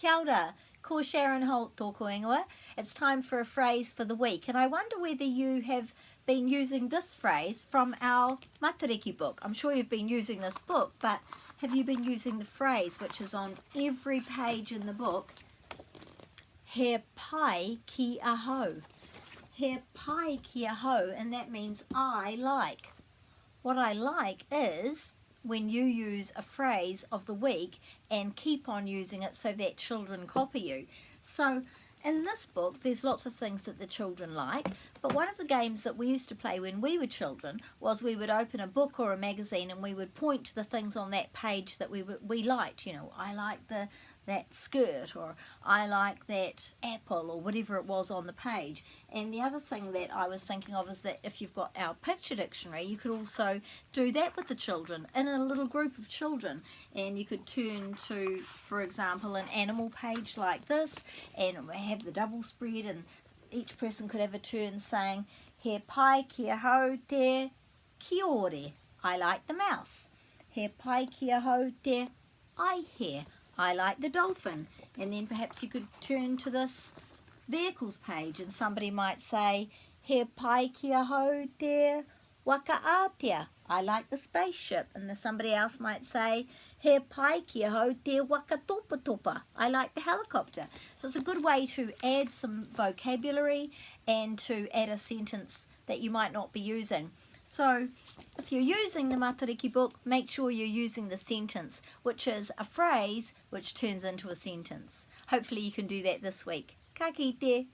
Kia ora, ko Sharon Holt tōku ingoa. It's time for a phrase for the week, and I wonder whether you have been using this phrase from our Matariki book. I'm sure you've been using this book, but have you been using the phrase which is on every page in the book? He pai ki ahau. He pai ki ahau, and that means I like. What I like is when you use a phrase of the week and keep on using it so that children copy you. So in this book there's lots of things that the children like, but one of the games that we used to play when we were children was we would open a book or a magazine and we would point to the things on that page that we liked. You know, I like that skirt, or I like that apple, or whatever it was on the page. And the other thing that I was thinking of is that if you've got our picture dictionary, you could also do that with the children in a little group of children, and you could turn to, for example, an animal page like this and have the double spread, and each person could have a turn saying he pai ki ahau te kiore, I like the mouse. He pai ki ahau te aihe, I like the dolphin. And then perhaps you could turn to this vehicles page and somebody might say he pai ki ahau te wakaatea, I like the spaceship. And then somebody else might say he pai ki ahau te wakatopatopa, I like the helicopter. So it's a good way to add some vocabulary and to add a sentence that you might not be using. So if you're using the Matariki book, make sure you're using the sentence, which is a phrase which turns into a sentence. Hopefully you can do that this week. Ka kite.